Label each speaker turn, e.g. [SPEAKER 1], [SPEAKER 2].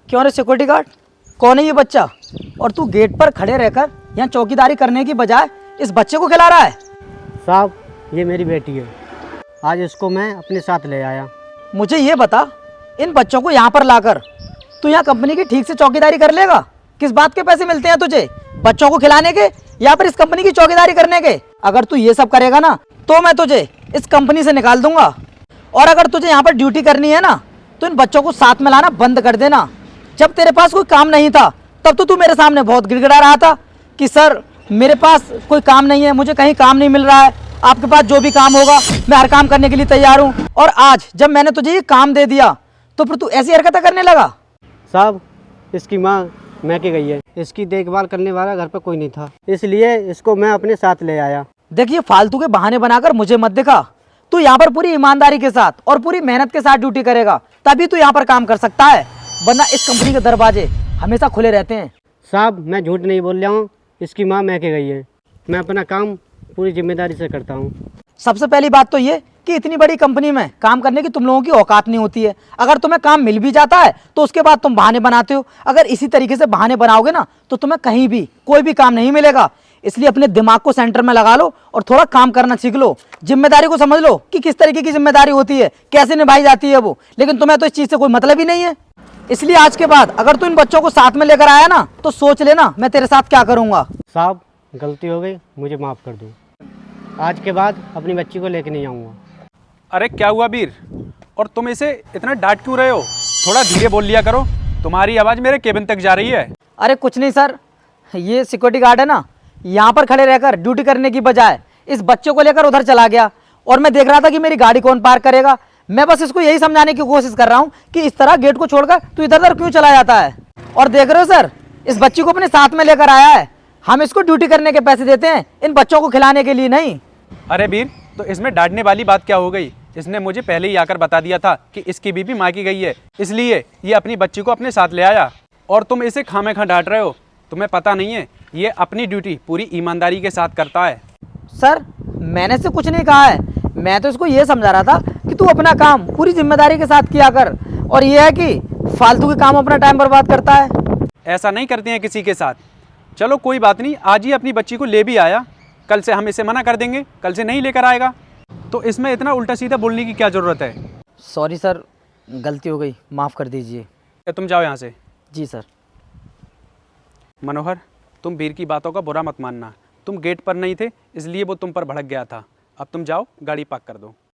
[SPEAKER 1] क्यों रे security guard, कौन है ये बच्चा? और तू गेट पर खड़े रहकर यहाँ चौकीदारी करने की बजाय इस बच्चे को खिला रहा है।
[SPEAKER 2] साहब, ये मेरी बेटी है। आज इसको मैं अपने साथ ले आया।
[SPEAKER 1] मुझे ये बता, इन बच्चों को यहाँ पर लाकर तू यहाँ कंपनी की ठीक से चौकीदारी कर लेगा? किस बात के पैसे मिलते हैं तुझे, बच्चों को खिलाने के या फिर इस कंपनी की चौकीदारी करने के? अगर तू ये सब करेगा ना तो मैं तुझे इस कंपनी से निकाल दूंगा। और अगर तुझे यहाँ पर ड्यूटी करनी है ना तो इन बच्चों को साथ में लाना बंद कर देना। जब तेरे पास कोई काम नहीं था तब तो तू मेरे सामने बहुत गिड़गिड़ा रहा था कि सर मेरे पास कोई काम नहीं है, मुझे कहीं काम नहीं मिल रहा है, आपके पास जो भी काम होगा मैं हर काम करने के लिए तैयार हूँ। और आज जब मैंने तुझे ये काम दे दिया तो फिर तू ऐसी हरकतें करने लगा।
[SPEAKER 2] साहब, इसकी माँ मैके गई है। इसकी देखभाल करने वाला घर पर कोई नहीं था, इसलिए इसको मैं अपने साथ ले आया।
[SPEAKER 1] देखिए, फालतू के बहाने बनाकर मुझे मत दिखा। तू यहाँ पर पूरी ईमानदारी के साथ और पूरी मेहनत के साथ ड्यूटी करेगा तभी तू यहाँ पर काम कर सकता है, वरना इस कंपनी के दरवाजे हमेशा खुले रहते हैं।
[SPEAKER 2] साहब, मैं झूठ नहीं बोल रहा हूँ। इसकी माँ मैके गई है। मैं अपना काम पूरी जिम्मेदारी से करता हूँ।
[SPEAKER 1] सबसे पहली बात तो ये कि इतनी बड़ी कंपनी में काम करने की तुम लोगों की औकात नहीं होती है। अगर तुम्हें काम मिल भी जाता है तो उसके बाद तुम बहाने बनाते हो। अगर इसी तरीके से बहाने बनाओगे ना तो तुम्हें कहीं भी कोई भी काम नहीं मिलेगा। इसलिए अपने दिमाग को सेंटर में लगा लो और थोड़ा काम करना सीख लो। जिम्मेदारी को समझ लो कि किस तरीके की जिम्मेदारी होती है, कैसे निभाई जाती है वो। लेकिन तुम्हें तो इस चीज़ से कोई मतलब ही नहीं है। इसलिए आज के बाद अगर तू इन बच्चों को साथ में लेकर आया ना तो सोच लेना मैं तेरे साथ क्या करूँगा।
[SPEAKER 2] साहब, गलती हो गई, मुझे माफ़ कर दो। आज के बाद अपनी बच्ची को लेके नहीं आऊँगा।
[SPEAKER 3] अरे क्या हुआ वीर, और तुम इसे इतना डांट क्यों रहे हो? थोड़ा धीरे बोल लिया करो, तुम्हारी आवाज़ मेरे केबिन तक जा रही है।
[SPEAKER 1] अरे कुछ नहीं सर, ये सिक्योरिटी गार्ड है ना, यहाँ पर खड़े रहकर ड्यूटी करने की बजाय इस बच्चे को लेकर उधर चला गया और मैं देख रहा था कि मेरी गाड़ी कौन पार्क करेगा। मैं बस इसको यही समझाने की कोशिश कर रहा हूँ कि इस तरह गेट को छोड़कर तू इधर उधर क्यों चला जाता है। और देख रहे हो सर, इस बच्ची को अपने साथ में लेकर आया है। हम इसको ड्यूटी करने के पैसे देते हैं, इन बच्चों को खिलाने के लिए नहीं।
[SPEAKER 3] अरे वीर, तो इसमें डांटने वाली बात क्या हो गई? इसने मुझे पहले ही आकर बता दिया था कि इसकी बीबी माँ की गई है, इसलिए ये अपनी बच्ची को अपने साथ ले आया और तुम इसे खामे-खा डांट रहे हो। तुम्हें पता नहीं है ये अपनी ड्यूटी पूरी ईमानदारी के साथ करता है।
[SPEAKER 1] सर, मैंने इससे कुछ नहीं कहा है, मैं तो इसको ये समझा रहा था कि तू अपना काम पूरी जिम्मेदारी के साथ किया कर। और ये है कि फालतू के काम अपना टाइम बर्बाद करता है।
[SPEAKER 3] ऐसा नहीं करते हैं किसी के साथ। चलो कोई बात नहीं, आज ही अपनी बच्ची को ले भी आया, कल से हम इसे मना कर देंगे, कल से नहीं लेकर आएगा। तो इसमें इतना उल्टा सीधा बोलने की क्या ज़रूरत है?
[SPEAKER 1] सॉरी सर, गलती हो गई, माफ़ कर दीजिए।
[SPEAKER 3] तुम जाओ यहाँ से।
[SPEAKER 1] जी सर।
[SPEAKER 3] मनोहर, तुम वीर की बातों का बुरा मत मानना। तुम गेट पर नहीं थे इसलिए वो तुम पर भड़क गया था। अब तुम जाओ, गाड़ी पार्क कर दो।